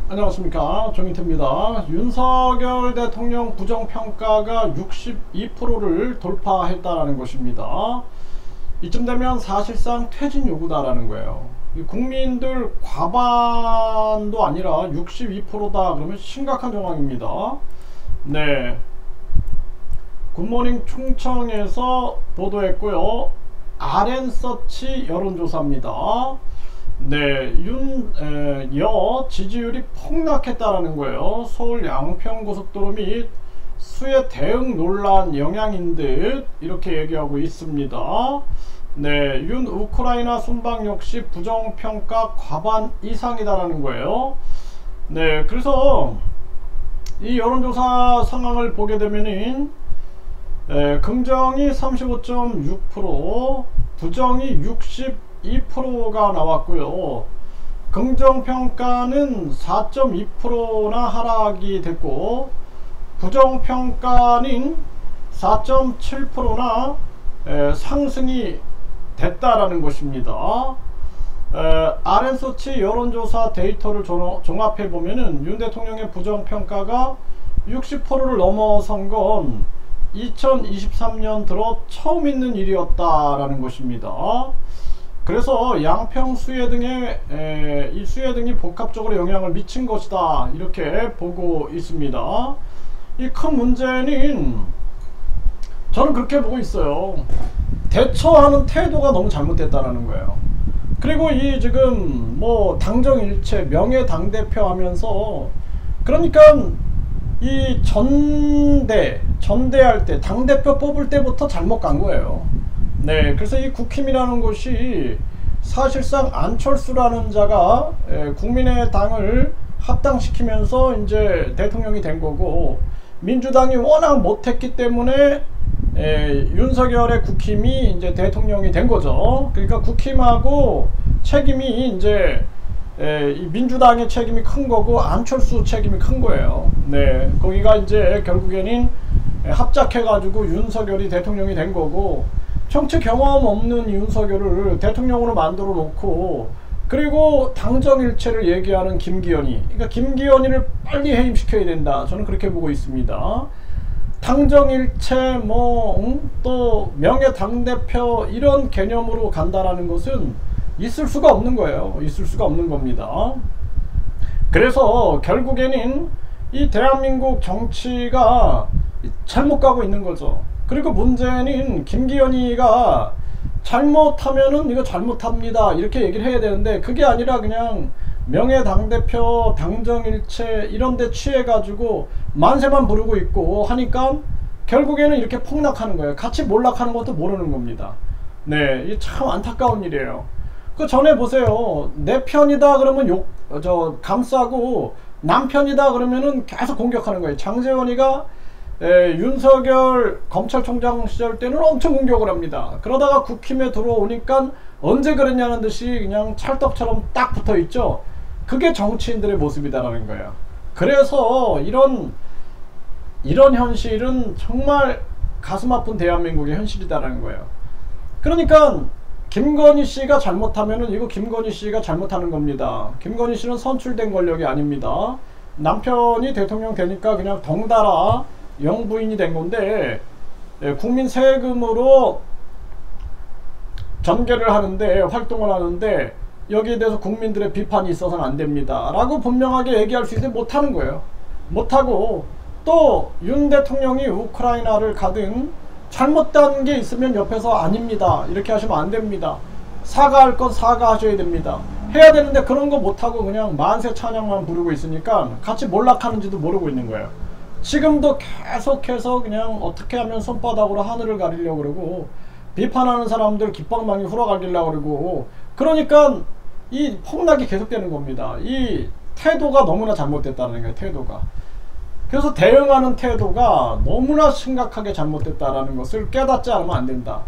안녕하십니까, 정인태입니다. 윤석열 대통령 부정평가가 62%를 돌파했다라는 것입니다. 이쯤 되면 사실상 퇴진 요구다라는 거예요. 국민들 과반도 아니라 62%다 그러면 심각한 정황입니다. 네, 굿모닝 충청에서 보도했고요. RN서치 여론조사입니다. 네, 여 지지율이 폭락했다라는 거예요. 서울 양평고속도로 및 수해 대응 논란 영향인 듯 이렇게 얘기하고 있습니다. 네, 윤 우크라이나 순방 역시 부정평가 과반 이상이다라는 거예요. 네, 그래서 이 여론조사 상황을 보게 되면은 긍정이 35.6%, 부정이 62%가 나왔고요. 긍정평가는 4.2%나 하락이 됐고, 부정평가는 4.7%나 상승이 됐다라는 것입니다. RN서치 여론조사 데이터를 종합해 보면은 윤 대통령의 부정평가가 60%를 넘어선 건 2023년 들어 처음 있는 일이었다라는 것입니다. 그래서 양평 수해 등의 이 수해 등이 복합적으로 영향을 미친 것이다 이렇게 보고 있습니다. 이 큰 문제는 저는 그렇게 보고 있어요. 대처하는 태도가 너무 잘못됐다라는 거예요. 그리고 이 지금 뭐 당정일체 명예 당대표 하면서, 그러니까 이 전대할 때 당대표 뽑을 때부터 잘못 간 거예요. 네, 그래서 이 국힘이라는 것이 사실상 안철수라는 자가 국민의당을 합당시키면서 이제 대통령이 된 거고, 민주당이 워낙 못했기 때문에 윤석열의 국힘이 이제 대통령이 된 거죠. 그러니까 국힘하고 책임이 이제 이 민주당의 책임이 큰 거고 안철수 책임이 큰 거예요. 네, 거기가 이제 결국에는 합작해 가지고 윤석열이 대통령이 된 거고, 정치 경험 없는 윤석열을 대통령으로 만들어 놓고, 그리고 당정일체를 얘기하는 김기현이, 그러니까 김기현이를 빨리 해임시켜야 된다, 저는 그렇게 보고 있습니다. 당정일체 또 명예 당대표 이런 개념으로 간다라는 것은 있을 수가 없는 거예요. 있을 수가 없는 겁니다. 그래서 결국에는 이 대한민국 정치가 잘못 가고 있는 거죠. 그리고 문제는 김기현이가 잘못하면은 이거 잘못합니다 이렇게 얘기를 해야 되는데, 그게 아니라 그냥 명예 당대표 당정일체 이런 데 취해 가지고 만세만 부르고 있고 하니까 결국에는 이렇게 폭락하는 거예요. 같이 몰락하는 것도 모르는 겁니다. 네, 이게 참 안타까운 일이에요. 그 전에 보세요. 내 편이다 그러면 감싸고, 남편이다 그러면은 계속 공격하는 거예요. 장제원이가 윤석열 검찰총장 시절 때는 엄청 공격을 합니다. 그러다가 국힘에 들어오니까 언제 그랬냐는 듯이 그냥 찰떡처럼 딱 붙어 있죠. 그게 정치인들의 모습이다라는 거예요. 그래서 이런 현실은 정말 가슴 아픈 대한민국의 현실이다라는 거예요. 그러니까 김건희 씨가 잘못하면은 이거 김건희 씨가 잘못하는 겁니다. 김건희 씨는 선출된 권력이 아닙니다. 남편이 대통령 되니까 그냥 덩달아 영부인이 된 건데, 국민 세금으로 전개를 하는데, 활동을 하는데, 여기에 대해서 국민들의 비판이 있어서는 안 됩니다 라고 분명하게 얘기할 수 있는데 못하는 거예요. 못하고, 또 윤 대통령이 우크라이나를 가든 잘못된 게 있으면 옆에서 아닙니다 이렇게 하시면 안 됩니다, 사과할 건 사과하셔야 됩니다 해야 되는데, 그런 거 못하고 그냥 만세 찬양만 부르고 있으니까 같이 몰락하는지도 모르고 있는 거예요. 지금도 계속해서 그냥 어떻게 하면 손바닥으로 하늘을 가리려고 그러고, 비판하는 사람들 깃방망이 후러가리려고 그러고, 그러니까 이 폭락이 계속되는 겁니다. 이 태도가 너무나 잘못됐다는 거예요. 태도가. 그래서 대응하는 태도가 너무나 심각하게 잘못됐다는 것을 깨닫지 않으면 안 된다.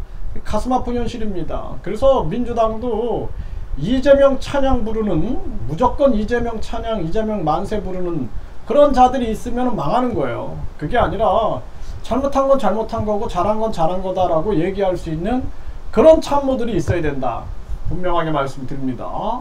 가슴 아픈 현실입니다. 그래서 민주당도 이재명 찬양 부르는, 무조건 이재명 찬양, 이재명 만세 부르는 그런 자들이 있으면 망하는 거예요. 그게 아니라 잘못한 건 잘못한 거고 잘한 건 잘한 거다라고 얘기할 수 있는 그런 참모들이 있어야 된다, 분명하게 말씀드립니다.